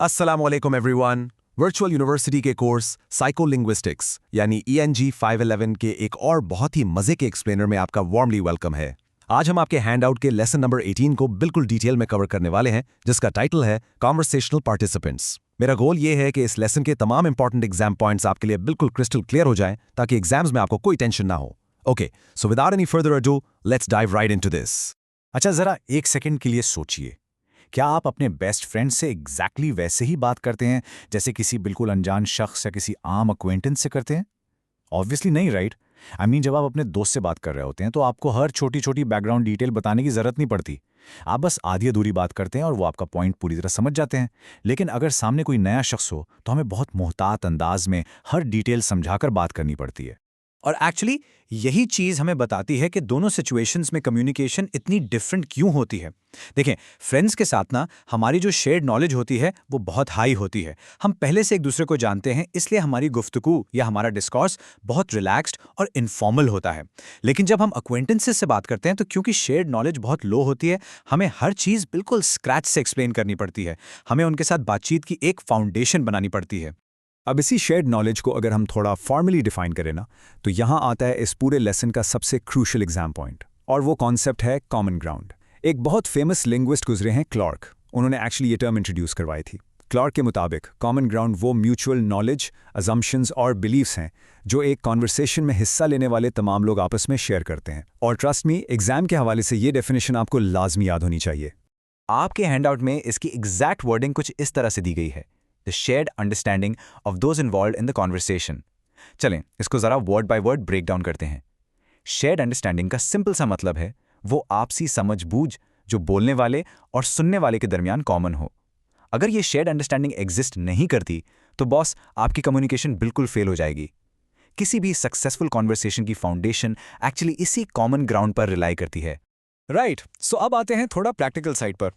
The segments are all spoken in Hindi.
अस्सलाम वालेकुम एवरीवन। वर्चुअल यूनिवर्सिटी के कोर्स साइकोलिंग्विस्टिक्स यानी ENG 511 के एक और बहुत ही मजे के एक्सप्लेनर में आपका वार्मली वेलकम है। आज हम आपके हैंडआउट के लेसन नंबर 18 को बिल्कुल डिटेल में कवर करने वाले हैं, जिसका टाइटल है कॉन्वर्सेशनल पार्टिसिपेंट्स। मेरा गोल ये है कि इस लेसन के तमाम इंपॉर्टेंट एग्जाम पॉइंट्स आपके लिए बिल्कुल क्रिस्टल क्लियर हो जाएं, ताकि एग्जाम्स में आपको कोई टेंशन ना हो। Okay, so without any further ado, let's dive right into this. अच्छा, जरा एक सेकंड के लिए सोचिए, क्या आप अपने बेस्ट फ्रेंड से एग्जैक्टली वैसे ही बात करते हैं जैसे किसी बिल्कुल अनजान शख्स या किसी आम अक्वेंटेंस से करते हैं? ऑब्वियसली नहीं, राइट? जब आप अपने दोस्त से बात कर रहे होते हैं तो आपको हर छोटी छोटी बैकग्राउंड डिटेल बताने की जरूरत नहीं पड़ती। आप बस आधी अधूरी बात करते हैं और वो आपका पॉइंट पूरी तरह समझ जाते हैं। लेकिन अगर सामने कोई नया शख्स हो तो हमें बहुत मोहतात अंदाज में हर डिटेल समझाकर बात करनी पड़ती है। और एक्चुअली यही चीज़ हमें बताती है कि दोनों सिचुएशंस में कम्युनिकेशन इतनी डिफरेंट क्यों होती है। देखें, फ्रेंड्स के साथ ना हमारी जो शेयर्ड नॉलेज होती है वो बहुत हाई होती है। हम पहले से एक दूसरे को जानते हैं, इसलिए हमारी गुफ्तगू या हमारा डिस्कॉर्स बहुत रिलैक्स्ड और इनफॉर्मल होता है। लेकिन जब हम अक्वेंटेंसेस से बात करते हैं तो क्योंकि शेयर्ड नॉलेज बहुत लो होती है, हमें हर चीज़ बिल्कुल स्क्रैच से एक्सप्लेन करनी पड़ती है। हमें उनके साथ बातचीत की एक फाउंडेशन बनानी पड़ती है। अब इसी शेयर्ड नॉलेज को अगर हम थोड़ा फॉर्मली डिफाइन करें ना, तो यहाँ आता है इस पूरे लेसन का सबसे क्रूशियल एग्जाम पॉइंट, और वो कॉन्सेप्ट है कॉमन ग्राउंड। एक बहुत फेमस लिंग्विस्ट गुजरे हैं, क्लार्क। उन्होंने एक्चुअली ये टर्म इंट्रोड्यूस करवाई थी। क्लार्क के मुताबिक कॉमन ग्राउंड वो म्यूचुअल नॉलेज, अजम्पशंस और बिलीव्स हैं जो एक कॉन्वर्सेशन में हिस्सा लेने वाले तमाम लोग आपस में शेयर करते हैं। और ट्रस्ट मी, एग्जाम के हवाले से ये डेफिनेशन आपको लाजमी याद होनी चाहिए। आपके हैंडआउट में इसकी एग्जैक्ट वर्डिंग कुछ इस तरह से दी गई है: The shared understanding of those involved in the conversation। चलें, इसको जरा word by word break down करते हैं। शेयर्ड अंडरस्टैंडिंग का सिंपल सा मतलब है वो आपसी समझ-बूझ जो बोलने वाले और सुनने वाले के दरमियान कॉमन हो। अगर ये शेयर्ड अंडरस्टैंडिंग एग्जिस्ट नहीं करती तो बॉस, आपकी कम्युनिकेशन बिल्कुल फेल हो जाएगी। किसी भी सक्सेसफुल कॉन्वर्सेशन की फाउंडेशन एक्चुअली इसी कॉमन ग्राउंड पर रिलाई करती है। राइट, सो अब आते हैं थोड़ा प्रैक्टिकल साइड पर।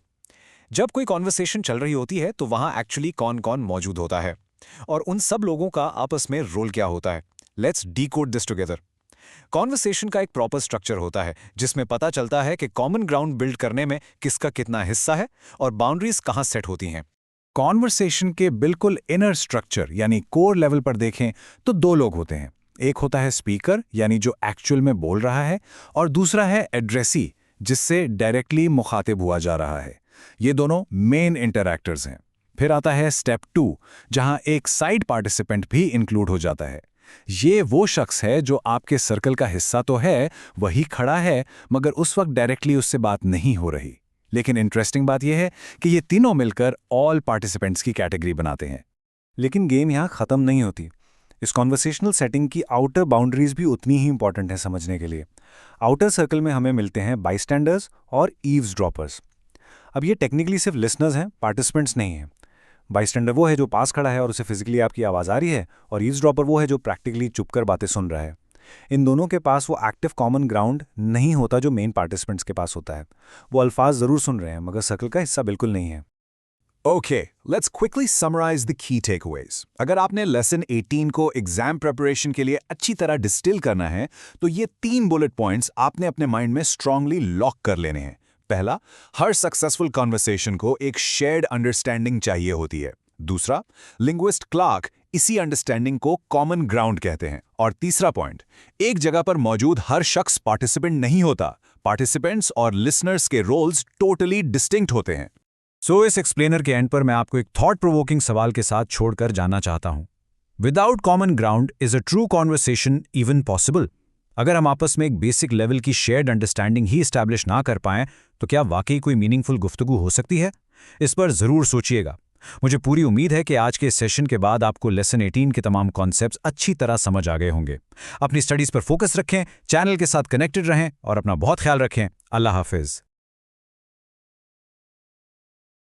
जब कोई कॉन्वर्सेशन चल रही होती है तो वहां एक्चुअली कौन कौन मौजूद होता है और उन सब लोगों का आपस में रोल क्या होता है। Let's decode this together. Conversation का एक प्रॉपर स्ट्रक्चर होता है जिसमें पता चलता है कि कॉमन ग्राउंड बिल्ड करने में किसका कितना हिस्सा है और बाउंड्रीज कहां सेट होती हैं। कॉन्वर्सेशन के बिल्कुल इनर स्ट्रक्चर यानी कोर लेवल पर देखें तो दो लोग होते हैं। एक होता है स्पीकर, यानी जो एक्चुअल में बोल रहा है, और दूसरा है एड्रेसी, जिससे डायरेक्टली मुखातिब हुआ जा रहा है। ये दोनों मेन इंटरैक्टर्स हैं। फिर आता है स्टेप 2, जहां एक साइड पार्टिसिपेंट भी इंक्लूड हो जाता है। ये वो शख्स है जो आपके सर्कल का हिस्सा तो है, वही खड़ा है, मगर उस वक्त डायरेक्टली उससे बात नहीं हो रही। लेकिन इंटरेस्टिंग बात यह है कि ये तीनों मिलकर ऑल पार्टिसिपेंट्स की कैटेगरी बनाते हैं। लेकिन गेम यहाँ खत्म नहीं होती। इस कॉन्वर्सेशनल सेटिंग की आउटर बाउंड्रीज भी उतनी ही इंपॉर्टेंट है समझने के लिए। आउटर सर्कल में हमें मिलते हैं बाईस्टैंडर्स और ईव्सड्रॉपर्स। अब ये टेक्निकली सिर्फ लिसनर्स हैं, पार्टिसिपेंट्स नहीं हैं। बाईस्टैंडर वो है जो पास खड़ा है और उसे फिजिकली आपकी आवाज़ आ रही है, और ईव्सड्रॉपर वो है जो प्रैक्टिकली चुपकर बातें सुन रहा है। इन दोनों के पास वो एक्टिव कॉमन ग्राउंड नहीं होता जो मेन पार्टिसिपेंट्स के पास होता है। वो अल्फाज ज़रूर सुन रहे हैं मगर सर्कल का हिस्सा बिल्कुल नहीं है। Okay, let's quickly summarise the key takeaways. अगर आपने लेसन 18 को एग्जाम प्रिपरेशन के लिए अच्छी तरह डिस्टिल करना है तो ये 3 बुलेट पॉइंट्स आपने अपने माइंड में स्ट्रांगली लॉक कर लेने हैं। पहला, हर सक्सेसफुल कॉन्वर्सेशन को एक शेयर्ड अंडरस्टैंडिंग चाहिए होती है। दूसरा, लिंग्विस्ट क्लार्क इसी अंडरस्टैंडिंग को कॉमन ग्राउंड कहते हैं। और तीसरा पॉइंट, एक जगह पर मौजूद हर शख्स पार्टिसिपेंट नहीं होता। पार्टिसिपेंट्स और लिसनर्स के रोल्स टोटली डिस्टिंक्ट होते हैं। सो इस एक्सप्लेनर के एंड पर मैं आपको एक थॉट प्रोवोकिंग सवाल के साथ छोड़कर जाना चाहता हूं। Without common ground is a true conversation even possible? अगर हम आपस में एक बेसिक लेवल की शेयर्ड अंडरस्टैंडिंग ही स्टैब्लिश ना कर पाएं तो क्या वाकई कोई मीनिंगफुल गुफ्तगू हो सकती है? इस पर जरूर सोचिएगा। मुझे पूरी उम्मीद है कि आज के इस सेशन के बाद आपको लेसन 18 के तमाम कॉन्सेप्ट्स अच्छी तरह समझ आ गए होंगे। अपनी स्टडीज पर फोकस रखें, चैनल के साथ कनेक्टेड रहें और अपना बहुत ख्याल रखें। अल्लाह हाफिज।